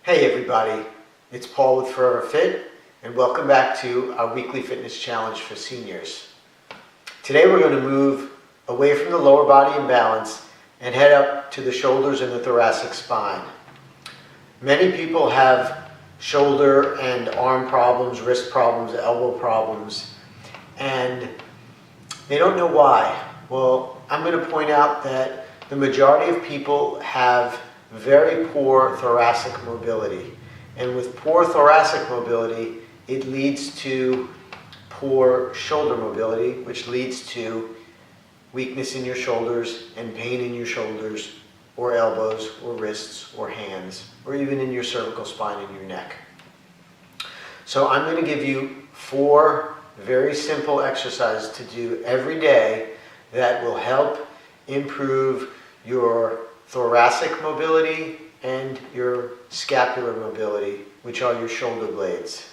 Hey everybody, it's Paul with Forever Fit, and welcome back to our weekly fitness challenge for seniors. Today we're going to move away from the lower body imbalance and head up to the shoulders and the thoracic spine. Many people have shoulder and arm problems, wrist problems, elbow problems, and they don't know why. Well, I'm going to point out that the majority of people have very poor thoracic mobility. And with poor thoracic mobility, it leads to poor shoulder mobility, which leads to weakness in your shoulders and pain in your shoulders or elbows or wrists or hands, or even in your cervical spine and your neck. So I'm going to give you 4 very simple exercises to do every day that will help improve your thoracic mobility and your scapular mobility, which are your shoulder blades.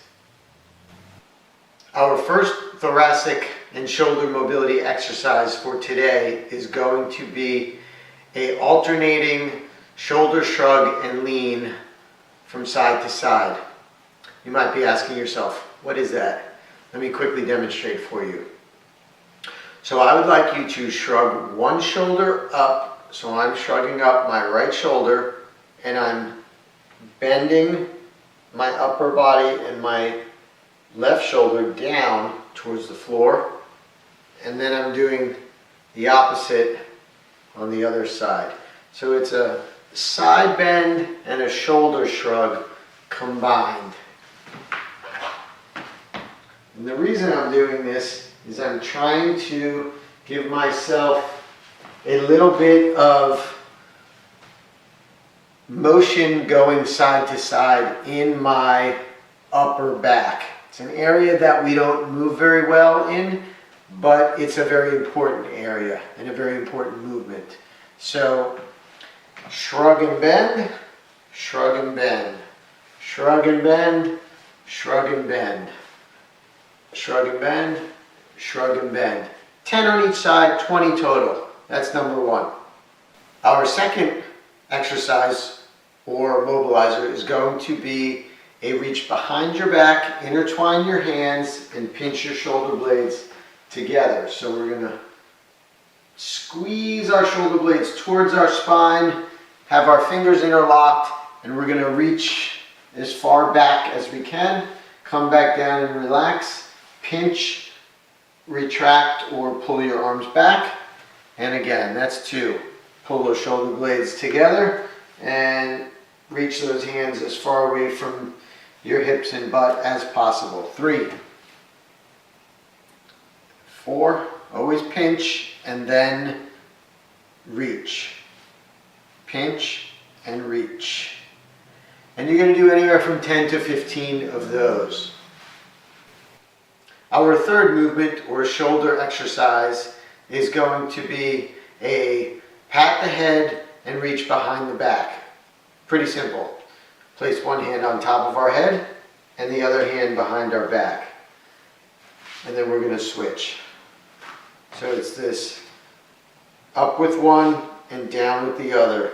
Our first thoracic and shoulder mobility exercise for today is going to be an alternating shoulder shrug and lean from side to side. You might be asking yourself, what is that? Let me quickly demonstrate for you. So I would like you to shrug one shoulder up. So I'm shrugging up my right shoulder and I'm bending my upper body and my left shoulder down towards the floor, and then I'm doing the opposite on the other side. So it's a side bend and a shoulder shrug combined. And the reason I'm doing this is I'm trying to give myself a little bit of motion going side to side in my upper back. It's an area that we don't move very well in, but it's a very important area and a very important movement. So shrug and bend, shrug and bend, shrug and bend, shrug and bend, shrug and bend, shrug and bend. 10 on each side, 20 total. That's number 1. Our second exercise or mobilizer is going to be a reach behind your back, intertwine your hands, and pinch your shoulder blades together. So we're going to squeeze our shoulder blades towards our spine, have our fingers interlocked, and we're going to reach as far back as we can, come back down and relax, pinch, retract, or pull your arms back. And again, that's 2. Pull those shoulder blades together and reach those hands as far away from your hips and butt as possible. 3, 4, always pinch and then reach. Pinch and reach. And you're going to do anywhere from 10 to 15 of those. Our third movement or shoulder exercise is going to be a pat the head and reach behind the back. Pretty simple. Place one hand on top of our head and the other hand behind our back. And then we're going to switch. So it's this up with one and down with the other.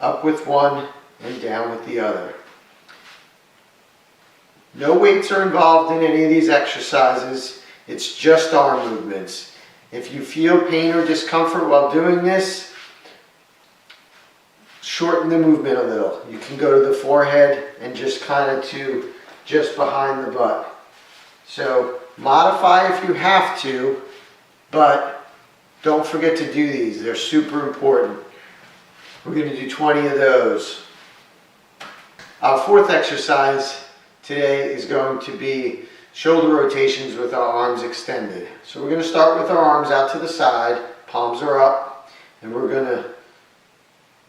Up with one and down with the other. No weights are involved in any of these exercises. It's just arm movements. If you feel pain or discomfort while doing this, shorten the movement a little. You can go to the forehead and just kind of to just behind the butt. So modify if you have to, but don't forget to do these. They're super important. We're going to do 20 of those. Our fourth exercise today is going to be shoulder rotations with our arms extended. So we're going to start with our arms out to the side, palms are up, and we're going to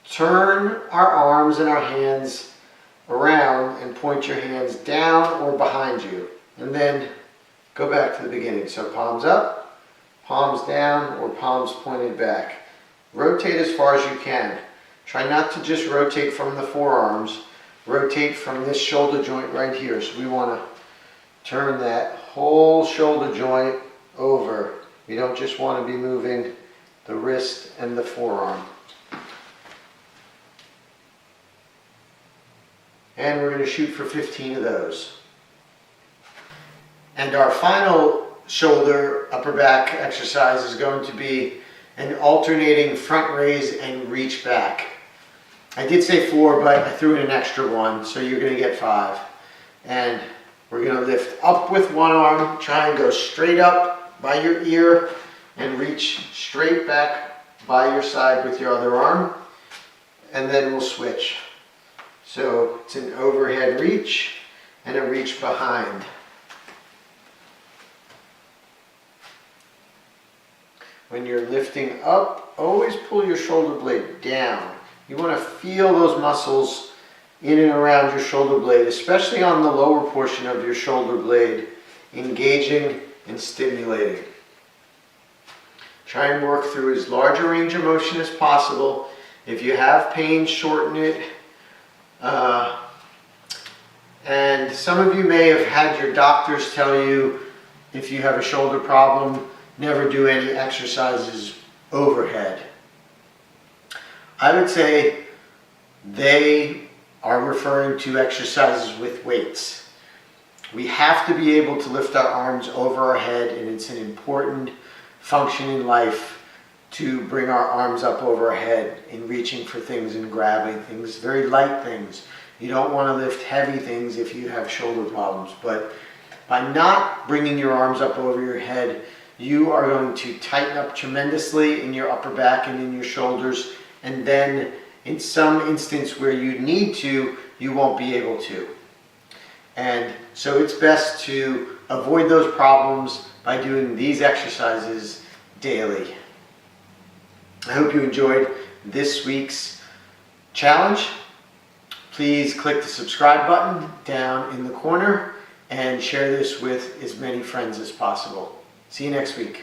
turn our arms and our hands around and point your hands down or behind you. And then go back to the beginning. So palms up, palms down, or palms pointed back. Rotate as far as you can. Try not to just rotate from the forearms. Rotate from this shoulder joint right here. So we want to turn that whole shoulder joint over. We don't just want to be moving the wrist and the forearm. and we're going to shoot for 15 of those. And our final shoulder, upper back exercise is going to be an alternating front raise and reach back. I did say 4, but I threw in an extra 1, so you're going to get 5. And we're going to lift up with one arm, try and go straight up by your ear, and reach straight back by your side with your other arm. And then we'll switch. So it's an overhead reach and a reach behind. When you're lifting up, always pull your shoulder blade down. You want to feel those muscles in and around your shoulder blade, especially on the lower portion of your shoulder blade, engaging and stimulating. Try and work through as large a range of motion as possible. If you have pain, shorten it. And some of you may have had your doctors tell you, if you have a shoulder problem, never do any exercises overhead. I would say they are referring to exercises with weights. We have to be able to lift our arms over our head, and it's an important function in life to bring our arms up over our head in reaching for things and grabbing things, very light things. You don't want to lift heavy things if you have shoulder problems, but by not bringing your arms up over your head, you are going to tighten up tremendously in your upper back and in your shoulders, and then in some instance where you need to, you won't be able to. And so it's best to avoid those problems by doing these exercises daily. I hope you enjoyed this week's challenge. Please click the subscribe button down in the corner and share this with as many friends as possible. See you next week.